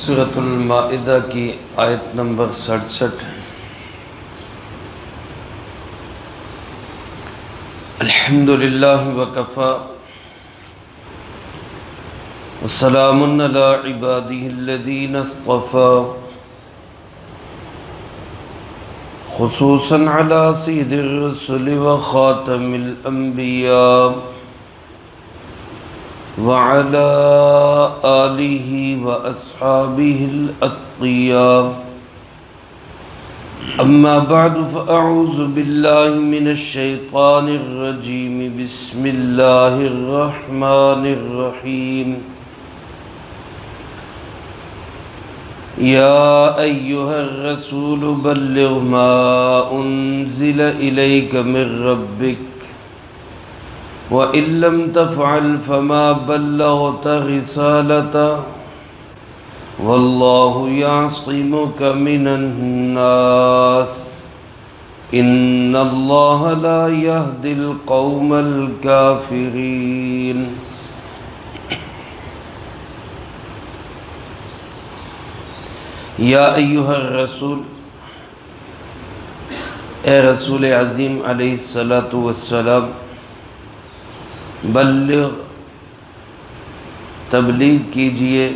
سورۃ المائدہ کی آیت نمبر 67۔ الحمدللہ وکفی وسلام علی عبادہ الذین اصطفی، خصوصا علی سید الرسل وخاتم الانبیاء وعلى آلہ واصحابہ الاتقیاء، اما بعد فاعوذ باللہ من الشیطان الرجیم، بسم اللہ الرحمن الرحیم۔ یا ایہا الرسول بلغ ما انزل الیک من ربک وَإِن لَّمْ تَفْعَلْ فَمَا بَلَّغْتَ رِسَالَتَهُ وَاللَّهُ يَعْصِمُكَ مِنَ النَّاسِ إِنَّ اللَّهَ لَا يَهْدِي الْقَوْمَ الْكَافِرِينَ۔ یا ایہا الرسول، اے رسول عظیم علیہ السلام، بلغ، تبلیغ کیجئے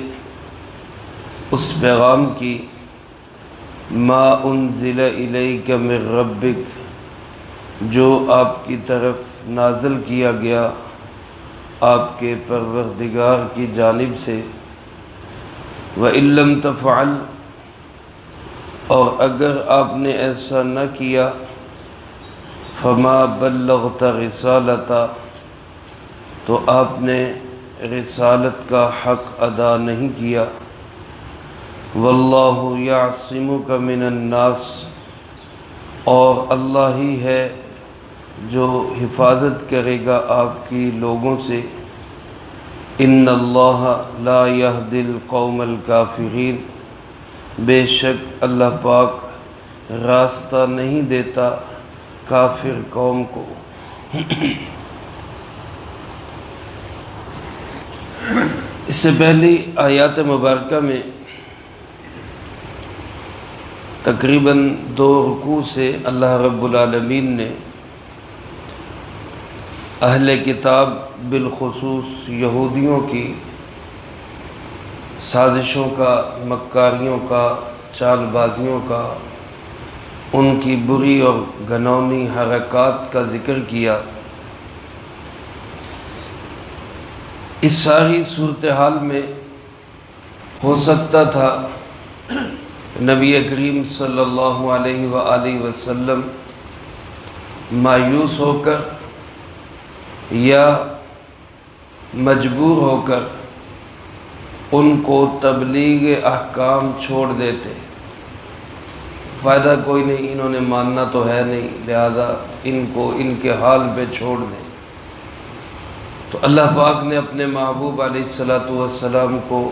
اس پیغام کی، ما انزل الیک من ربک، جو آپ کی طرف نازل کیا گیا آپ کے پروردگار کی جانب سے، وَإِن لَّمْ تَفْعَلْ، اور اگر آپ نے ایسا نہ کیا، فَمَا بَلَّغْتَ رِسَالَتَهُ، تو آپ نے رسالت کا حق ادا نہیں کیا، واللہ یعصمک من الناس، اور اللہ ہی ہے جو حفاظت کرے گا آپ کی لوگوں سے، ان اللہ لا یہدی القوم الکافرین، بے شک اللہ پاک راستہ نہیں دیتا کافر قوم کو۔ اس سے پہلی آیات مبارکہ میں تقریباً 2 رکوع سے اللہ رب العالمین نے اہل کتاب بالخصوص یہودیوں کی سازشوں کا، مکاریوں کا، چال بازیوں کا، ان کی بری اور گھناؤنی حرکات کا ذکر کیا۔ اس ساری صورتحال میں ہو سکتا تھا نبی کریم صلی اللہ علیہ وآلہ وسلم مایوس ہو کر یا مجبور ہو کر ان کو تبلیغ احکام چھوڑ دیتے، فائدہ کوئی نہیں، انہوں نے ماننا تو ہے نہیں، لہذا ان کو ان کے حال پہ چھوڑ دیں۔ تو اللہ پاک نے اپنے محبوب علیہ السلام کو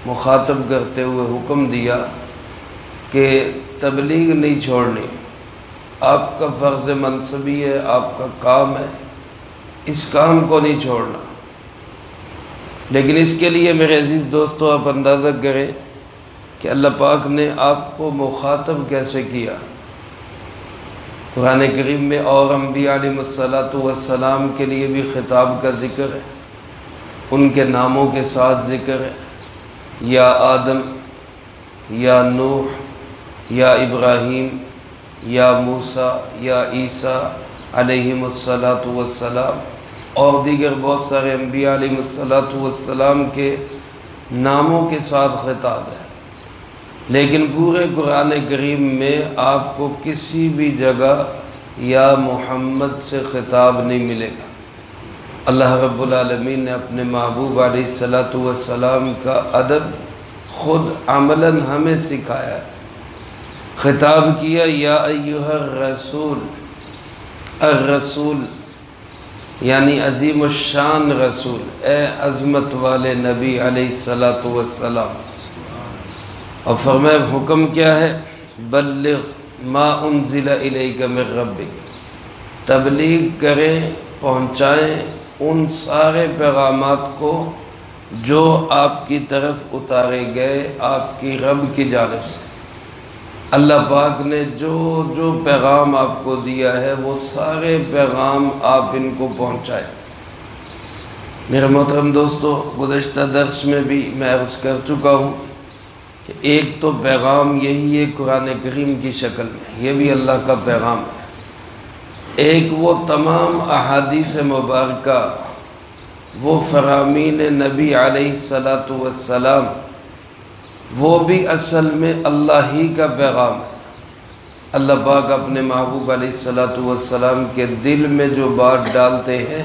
مخاطب کرتے ہوئے حکم دیا کہ تبلیغ نہیں چھوڑنی، آپ کا فرض منصبی ہے، آپ کا کام ہے، اس کام کو نہیں چھوڑنا۔ لیکن اس کے لیے میرے عزیز دوستو آپ اندازہ کریں کہ اللہ پاک نے آپ کو مخاطب کیسے کیا۔ قرآن کریم میں اور انبیاء علیہ السلام کے لیے بھی خطاب کا ذکر ہے، ان کے ناموں کے ساتھ ذکر ہے، یا آدم، یا نوح، یا ابراہیم، یا موسیٰ، یا عیسیٰ علیہم السلام، اور دیگر بہت سارے انبیاء علیہ السلام کے ناموں کے ساتھ خطاب ہے۔ لیکن پورے قرآن کریم میں آپ کو کسی بھی جگہ یا محمد سے خطاب نہیں ملے گا۔ اللہ رب العالمین نے اپنے محبوب علیہ السلام کا ادب خود عملاً ہمیں سکھایا ہے۔ خطاب کیا، یا ایہا الرسول، الرسول یعنی عظیم الشان رسول، اے عظمت والے نبی علیہ السلام، اور فرمایا حکم کیا ہے، بلغ ما انزل الیک من ربک، تبلیغ کریں، پہنچائیں ان سارے پیغامات کو جو آپ کی طرف اتارے گئے آپ کی رب کی جانب سے۔ اللہ پاک نے جو جو پیغام آپ کو دیا ہے وہ سارے پیغام آپ ان کو پہنچائے۔ میرے محترم دوستو، گزشتہ درس میں بھی میں عرض کر چکا ہوں کہ ایک تو پیغام یہی ہے قرآن کریم کی شکل میں، یہ بھی اللہ کا پیغام ہے۔ ایک وہ تمام احادیث مبارکہ، وہ فرامین نبی علیہ السلام، وہ بھی اصل میں اللہ ہی کا پیغام ہے۔ اللہ پاک اپنے محبوب علیہ السلام کے دل میں جو بات ڈالتے ہیں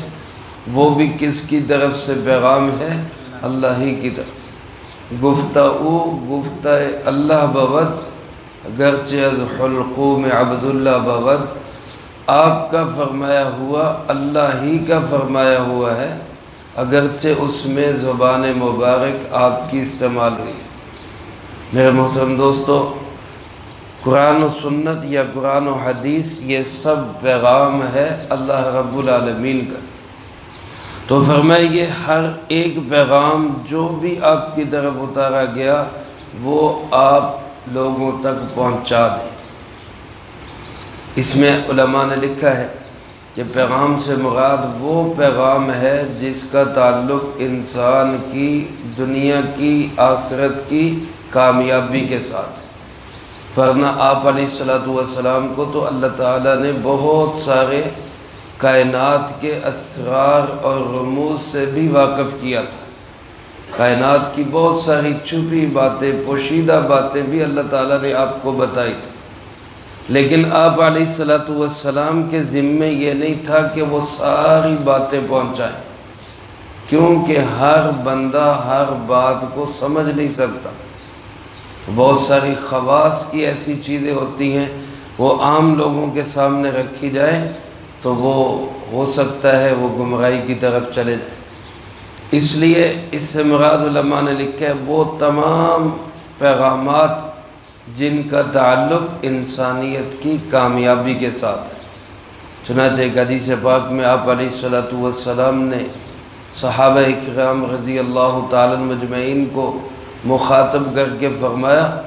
وہ بھی کس کی طرف سے پیغام ہے؟ اللہ ہی کی طرف۔ گفتہ اللہ بود، اگرچہ از حلقوم عبداللہ بود، آپ کا فرمایا ہوا اللہ ہی کا فرمایا ہوا ہے، اگرچہ اس میں زبان مبارک آپ کی استعمال ہوئی ہے۔ میرے محترم دوستو، قرآن و سنت یا قرآن و حدیث یہ سب پیغام ہے اللہ رب العالمین کا۔ تو فرمائے یہ ہر ایک پیغام جو بھی آپ کی طرف اتارا گیا وہ آپ لوگوں تک پہنچا دیں۔ اس میں علماء نے لکھا ہے کہ پیغام سے مراد وہ پیغام ہے جس کا تعلق انسان کی دنیا کی آخرت کی کامیابی کے ساتھ۔ ورنہ آپ علیہ السلام کو تو اللہ تعالیٰ نے بہت سارے کائنات کے اسرار اور رموز سے بھی واقف کیا تھا۔ کائنات کی بہت ساری چھپی باتیں، پوشیدہ باتیں بھی اللہ تعالیٰ نے آپ کو بتائی تھی، لیکن آپ علیہ السلام کے ذمے یہ نہیں تھا کہ وہ ساری باتیں پہنچائیں، کیونکہ ہر بندہ ہر بات کو سمجھ نہیں سکتا۔ بہت ساری خواص کی ایسی چیزیں ہوتی ہیں وہ عام لوگوں کے سامنے رکھی جائے تو وہ ہو سکتا ہے وہ گمراہی کی طرف چلے جائیں۔ اس لیے اس سے مراد علماء نے لکھا ہے وہ تمام پیغامات جن کا تعلق انسانیت کی کامیابی کے ساتھ ہے۔ چنانچہ ایک حدیث پاک میں آپ علیہ السلام نے صحابہ اکرام رضی اللہ تعالیٰ مجمعین کو مخاطب کر کے فرمایا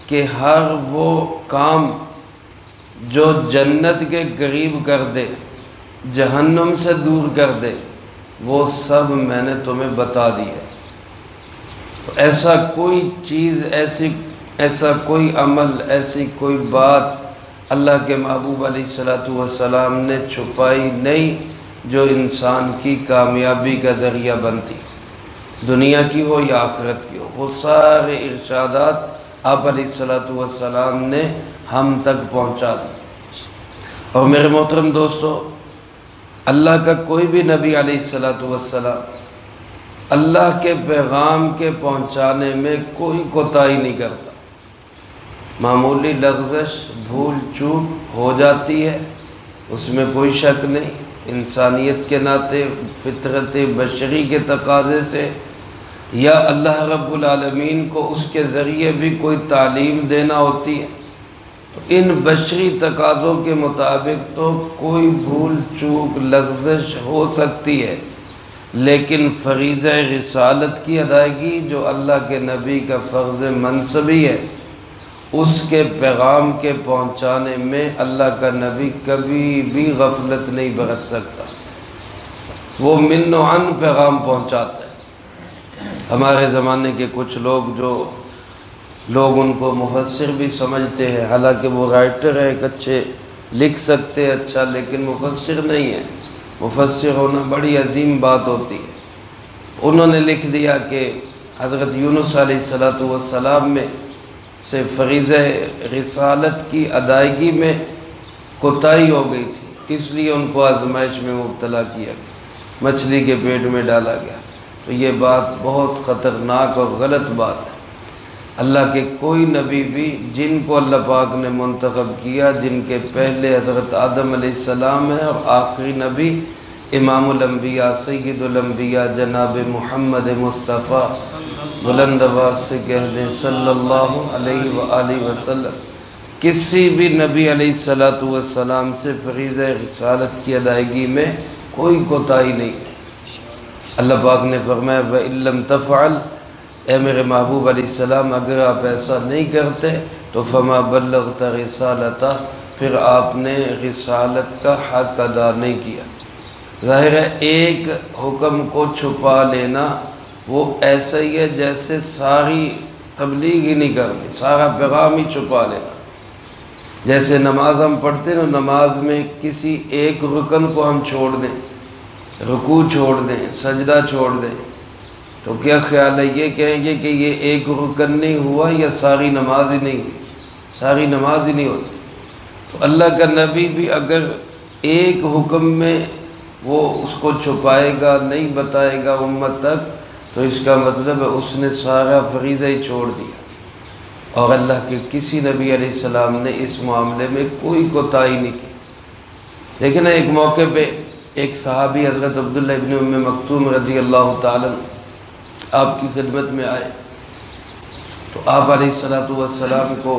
کہ ہر وہ کام جو جنت کے قریب کر دے، جہنم سے دور کر دے، وہ سب میں نے تمہیں بتا دی ہے۔ ایسا کوئی چیز، ایسا کوئی عمل، ایسی کوئی بات اللہ کے محبوب علیہ السلام نے چھپائی نہیں جو انسان کی کامیابی کا ذریعہ بنتی، دنیا کی ہو یا آخرت کی ہو۔ وہ سارے ارشادات آپ علیہ السلام نے ہم تک پہنچا دی۔ اور میرے محترم دوستو، اللہ کا کوئی بھی نبی علیہ السلام اللہ کے پیغام کے پہنچانے میں کوئی کوتاہی نہیں کرتا۔ معمولی لغزش، بھول چوک ہو جاتی ہے، اس میں کوئی شک نہیں، انسانیت کے ناطے، فطرت بشری کے تقاضے سے، یا اللہ رب العالمین کو اس کے ذریعے بھی کوئی تعلیم دینا ہوتی ہے، تو ان بشری تقاضوں کے مطابق تو کوئی بھول چوک لغزش ہو سکتی ہے، لیکن فریضہ رسالت کی ادائیگی جو اللہ کے نبی کا فرض منصبی ہے، اس کے پیغام کے پہنچانے میں اللہ کا نبی کبھی بھی غفلت نہیں برت سکتا۔ وہ من و عن پیغام پہنچاتا ہے۔ ہمارے زمانے کے کچھ لوگ ان کو مفسر بھی سمجھتے ہیں، حالانکہ وہ رائٹر ہے، ایک اچھے لکھ سکتے ہیں اچھا، لیکن مفسر نہیں ہے۔ مفسر ہونا بڑی عظیم بات ہوتی ہے۔ انہوں نے لکھ دیا کہ حضرت یونس علیہ السلام میں سے فریضہ رسالت کی ادائیگی میں کوتاہی ہو گئی تھی، اس لیے ان کو آزمائش میں مبتلا کیا گیا، مچھلی کے پیٹ میں ڈالا گیا۔ تو یہ بات بہت خطرناک اور غلط بات ہے۔ اللہ کے کوئی نبی بھی جن کو اللہ پاک نے منتخب کیا، جن کے پہلے حضرت آدم علیہ السلام ہے اور آخری نبی امام الانبیاء سید الانبیاء جناب محمد مصطفیٰ، بلند آواز سے کہہ دیں صلی اللہ علیہ وآلہ وسلم، کسی بھی نبی علیہ السلام سے فریضہ رسالت کی ادائیگی میں کوئی کوتاہی نہیں۔ اللہ پاک نے فرمایا وَإِن لَّمْ تَفْعَلْ، اے میرے محبوب علیہ السلام اگر آپ ایسا نہیں کرتے تو فَمَا بَلَّغْتَ رِسَالَتَهُ، پھر آپ نے رسالت کا حق ادا نہیں کیا۔ ظاہر ہے ایک حکم کو چھپا لینا وہ ایسا ہی ہے جیسے ساری تبلیغ ہی نہیں کرنی، سارا پیغام ہی چھپا لینا۔ جیسے نماز ہم پڑھتے ہیں، نماز میں کسی ایک رکن کو ہم چھوڑ دیں، رکوع چھوڑ دیں، سجدہ چھوڑ دیں، تو کیا خیال ہے یہ کہیں گے کہ یہ ایک رکن نہیں ہوا یا ساری نماز ہی نہیں ہوئی؟ ساری نماز ہی نہیں ہوتی۔ تو اللہ کا نبی بھی اگر ایک حکم میں وہ اس کو چھپائے گا، نہیں بتائے گا امت تک، تو اس کا مطلب ہے اس نے سارا فریضہ ہی چھوڑ دیا۔ اور اللہ کے کسی نبی علیہ السلام نے اس معاملے میں کوئی کوتاہی نہیں کی۔ لیکن ایک موقع پہ ایک صحابی حضرت عبداللہ ابن ام مکتوم رضی اللہ تعالیٰ آپ کی خدمت میں آئے، تو آپ علیہ السلام کو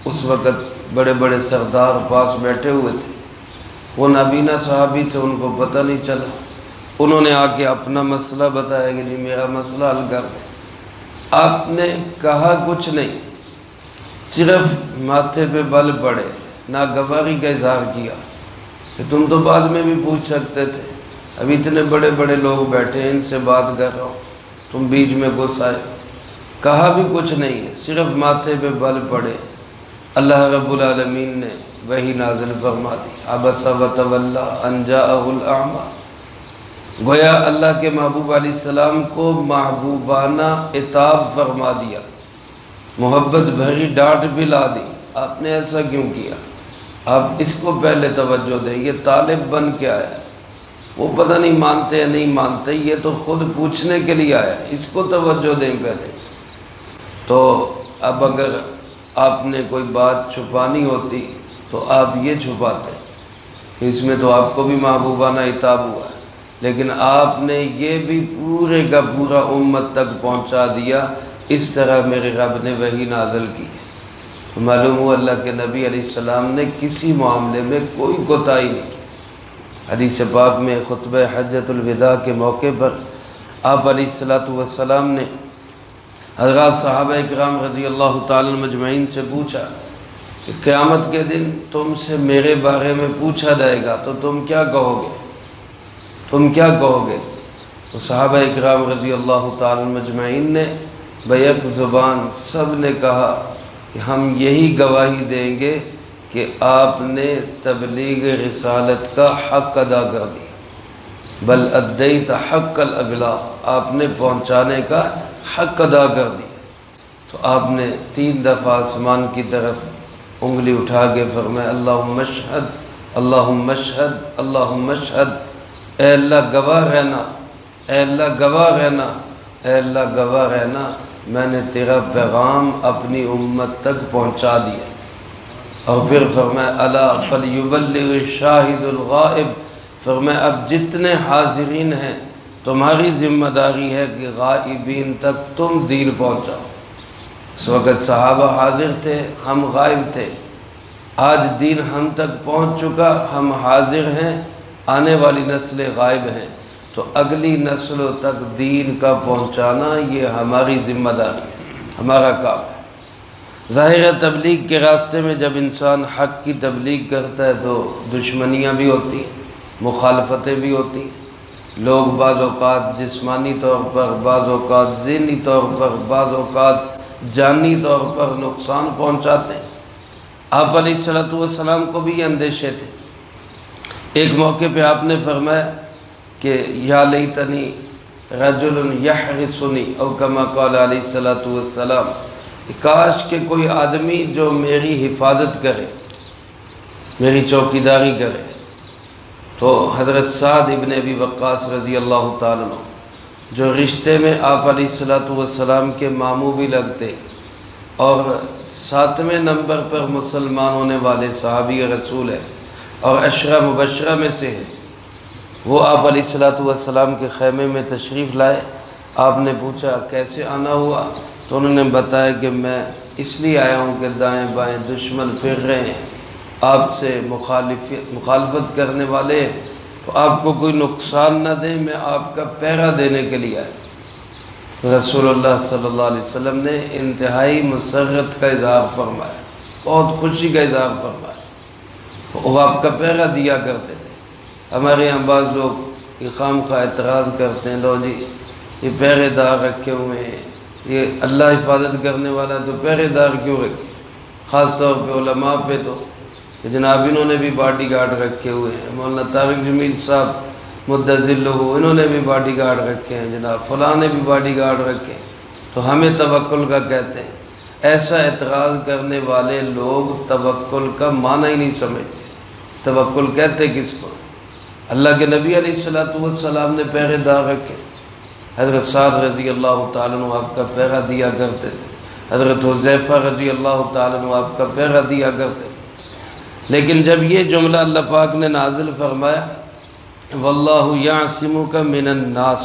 اس وقت بڑے بڑے سردار پاس بیٹھے ہوئے تھے، وہ نابینا صحابی تھے، ان کو پتہ نہیں چلا۔ انہوں نے آ کے اپنا مسئلہ بتایا کہ جی میرا مسئلہ حل کر دیں۔ آپ نے کہا کچھ نہیں، صرف ماتھے پہ بل پڑے، ناگواری کا اظہار کیا کہ تم تو بعد میں بھی پوچھ سکتے تھے، اب اتنے بڑے بڑے لوگ بیٹھے ہیں، ان سے بات کر رہا ہوں، تم بیچ میں گھس آئے۔ کہا بھی کچھ نہیں ہے، صرف ماتھے پہ بل پڑے۔ اللہ رب العالمین نے وحی نازل فرما دی، عبس وتولی ان جاءہ الاعمی۔ گویا اللہ کے محبوب علیہ السلام کو محبوبانہ عتاب فرما دیا، محبت بھری ڈانٹ بھی لا دی۔ آپ نے ایسا کیوں کیا؟ آپ اس کو پہلے توجہ دیں، یہ طالب بن کے آیا، وہ پتہ نہیں مانتے یا نہیں مانتے، یہ تو خود پوچھنے کے لیے آیا، اس کو توجہ دیں پہلے۔ تو اب اگر آپ نے کوئی بات چھپانی ہوتی تو آپ یہ چھپاتے کہ اس میں تو آپ کو بھی محبوبانہ عتاب ہوا ہے، لیکن آپ نے یہ بھی پورے کا پورا امت تک پہنچا دیا، اس طرح میرے رب نے وحی نازل کی ہے۔ تو معلوم ہوا اللہ کے نبی علیہ السلام نے کسی معاملے میں کوئی کوتاہی نہیں کی۔ حدیث پاک میں خطبہ حجۃ الوداع کے موقع پر آپ علیہ السلام نے حضرات صحابہ اکرام رضی اللہ تعالیٰ مجمعین سے پوچھا کہ قیامت کے دن تم سے میرے بارے میں پوچھا جائے گا تو تم کیا کہو گے؟ تم کیا کہو گے؟ تو صحابہ اکرام رضی اللہ تعالیٰ مجمعین نے بیک زبان سب نے کہا کہ ہم یہی گواہی دیں گے کہ آپ نے تبلیغ رسالت کا حق ادا کر دیا، بل ادیت حق الابلاغ، آپ نے پہنچانے کا حق ادا کر دیا۔ تو آپ نے 3 دفعہ آسمان کی طرف انگلی اٹھا کے فرمایا اللہم اشہد اللہم اشہد اللہم اشہد، اے اللہ گواہ رہنا، اے اللہ گواہ رہنا، اے اللہ گواہ رہنا، میں نے تیرا پیغام اپنی امت تک پہنچا دیا۔ اور پھر فرمایا الا فلیبلغ الشاہد الغائب، فرمایا اب جتنے حاضرین ہیں تمہاری ذمہ داری ہے کہ غائبین تک تم دین پہنچاؤ۔ اس وقت صحابہ حاضر تھے، ہم غائب تھے، آج دین ہم تک پہنچ چکا، ہم حاضر ہیں، آنے والی نسلیں غائب ہیں، تو اگلی نسلوں تک دین کا پہنچانا یہ ہماری ذمہ داری ہے، ہمارا کام ہے۔ ظاہر ہے تبلیغ کے راستے میں جب انسان حق کی تبلیغ کرتا ہے تو دشمنیاں بھی ہوتی ہیں، مخالفتیں بھی ہوتی ہیں، لوگ بعض اوقات جسمانی طور پر، بعض اوقات ذہنی طور پر، بعض اوقات جانی طور پر نقصان پہنچاتے ہیں۔ آپ علیہ السلام کو بھی یہ اندیشے تھے۔ ایک موقع پہ آپ نے فرمایا کہ یا لیتنی رجل یحرسنی، او کما قال علیہ السلام، کاش کہ کوئی آدمی جو میری حفاظت کرے، میری چوکیداری کرے۔ تو حضرت سعد ابن ابی وقاص رضی اللہ تعالیٰ عنہ جو رشتے میں آپ علیہ السلام کے ماموں بھی لگتے اور 7ویں نمبر پر مسلمان ہونے والے صحابی رسول ہیں اور 10 مبشرہ میں سے ہیں، وہ آپ علیہ السلام کے خیمے میں تشریف لائے۔ آپ نے پوچھا کیسے آنا ہوا؟ تو انہوں نے بتایا کہ میں اس لیے آیا ہوں کہ دائیں بائیں دشمن پھر رہے ہیں، آپ سے مخالفت کرنے والے ہیں، تو آپ کو کوئی نقصان نہ دیں، میں آپ کا پہرا دینے کے لیے آیا۔ رسول اللہ صلی اللہ علیہ وسلم نے انتہائی مسرت کا اظہار فرمایا، بہت خوشی کا اظہار فرمایا۔ وہ آپ کا پہرا دیا کرتے تھے۔ ہمارے یہاں بعض لوگ خام خواہ اعتراض کرتے ہیں، لو جی یہ پہرے دار رکھے ہوئے ہیں، یہ اللہ حفاظت کرنے والا تو پہرے دار کیوں رکھے؟ خاص طور پہ علماء پہ تو کہ جناب انہوں نے بھی باڈی گارڈ رکھے ہوئے ہیں، مولانا طارق جمیل صاحب مدذل ہو انہوں نے بھی باڈی گارڈ رکھے ہیں، جناب فلاں نے بھی باڈی گارڈ رکھے ہیں، تو ہمیں توکل کا کہتے ہیں۔ ایسا اعتراض کرنے والے لوگ توکل کا معنی ہی نہیں سمجھتے۔ توکل کہتے کس کو؟ اللہ کے نبی علیہ السلام نے پہرے دار رکھے، حضرت سعد رضی اللہ تعالیٰ عنہ آپ کا پہرا دیا کرتے تھے، حضرت حذیفہ رضی اللہ تعالیٰ عنہ آپ کا پہرا دیا کرتے تھے۔ لیکن جب یہ جملہ اللہ پاک نے نازل فرمایا واللہ یعصمک من الناس،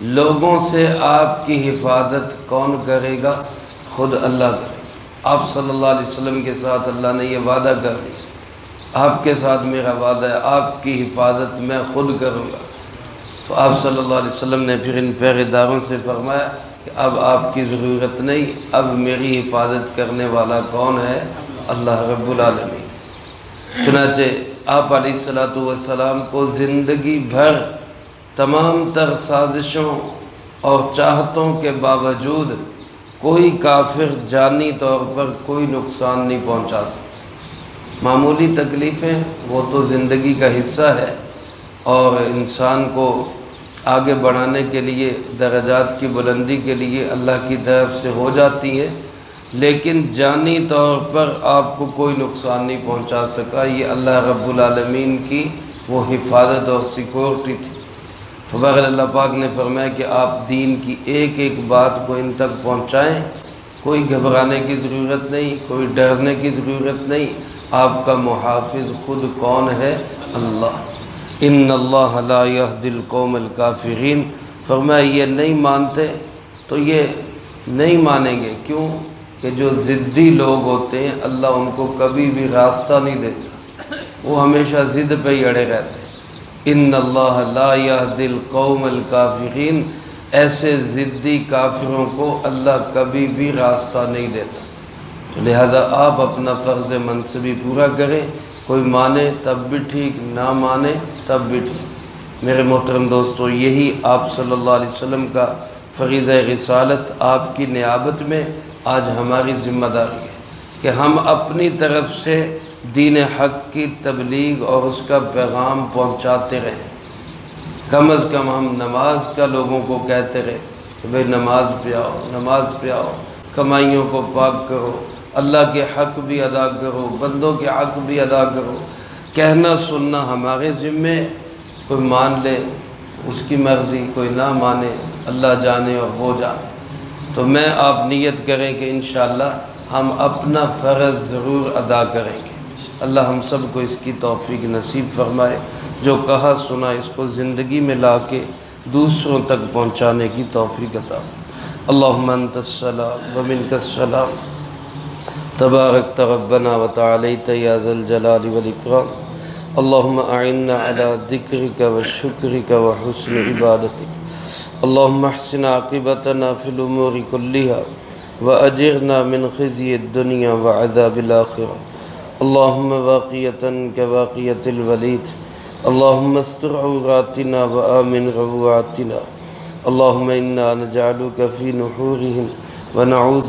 لوگوں سے آپ کی حفاظت کون کرے گا؟ خود اللہ کرے گا۔ آپ صلی اللہ علیہ وسلم کے ساتھ اللہ نے یہ وعدہ کر دیا، آپ کے ساتھ میرا وعدہ ہے آپ کی حفاظت میں خود کروں گا۔ تو آپ صلی اللہ علیہ وسلم نے پھر ان پہرے داروں سے فرمایا کہ اب آپ کی ضرورت نہیں، اب میری حفاظت کرنے والا کون ہے؟ اللہ رب العالمین۔ چنانچہ آپ علیہ السلام کو زندگی بھر تمام تر سازشوں اور چاہتوں کے باوجود کوئی کافر جانی طور پر کوئی نقصان نہیں پہنچا سکتا۔ معمولی تکلیفیں وہ تو زندگی کا حصہ ہے اور انسان کو آگے بڑھانے کے لیے، درجات کی بلندی کے لیے اللہ کی طرف سے ہو جاتی ہے، لیکن جانی طور پر آپ کو کوئی نقصان نہیں پہنچا سکا۔ یہ اللہ رب العالمین کی وہ حفاظت اور سیکورٹی تھی۔ تو بہرحال اللہ پاک نے فرمایا کہ آپ دین کی ایک ایک بات کو ان تک پہنچائیں، کوئی گھبرانے کی ضرورت نہیں، کوئی ڈرنے کی ضرورت نہیں۔ آپ کا محافظ خود کون ہے؟ اللہ۔ ان اللہ لا یہدی القوم الکافرین، فرمایا یہ نہیں مانتے تو یہ نہیں مانیں گے، کیوں کہ جو ضدی لوگ ہوتے ہیں اللہ ان کو کبھی بھی راستہ نہیں دیتا، وہ ہمیشہ ضد پہ ہی اڑے رہتے ہیں۔ ان اللہ لا یہدی القوم الکافرین، ایسے ضدی کافروں کو اللہ کبھی بھی راستہ نہیں دیتا۔ تو لہذا آپ اپنا فرض منصبی پورا کریں، کوئی مانے تب بھی ٹھیک، نہ مانے تب بھی ٹھیک۔ میرے محترم دوستو، یہی آپ صلی اللہ علیہ وسلم کا فریضہ رسالت، آپ کی نیابت میں آج ہماری ذمہ داری ہے کہ ہم اپنی طرف سے دین حق کی تبلیغ اور اس کا پیغام پہنچاتے رہیں۔ کم از کم ہم نماز کا لوگوں کو کہتے رہیں کہ بھئی نماز پہ آؤ، نماز پہ آؤ، کمائیوں کو پاک کرو، اللہ کے حق بھی ادا کرو، بندوں کے حق بھی ادا کرو۔ کہنا سننا ہمارے ذمے، کوئی مان لے اس کی مرضی، کوئی نہ مانے اللہ جانے اور وہ جانے۔ تو میں آپ نیت کریں کہ انشاءاللہ ہم اپنا فرض ضرور ادا کریں گے۔ اللہ ہم سب کو اس کی توفیق نصیب فرمائے، جو کہا سنا اس کو زندگی میں لا کے دوسروں تک پہنچانے کی توفیق عطا۔ اللہم انت السلام ومنک السلام، تبارکت ربنا وتعالیت یا ذا الجلال والاکرام۔ اللہم اعنا علی ذکرک وشکرک وحسن عبادتک۔ اللہم احسن عاقبتنا فی الامور کلها واجرنا من خزی الدنیا وعذاب الآخرہ۔ اللہم واقیتا کواقیت الولید، اللہم استر عوراتنا وآمن روعاتنا۔ اللہم انا نجعلک فی نحورہم ونعوذ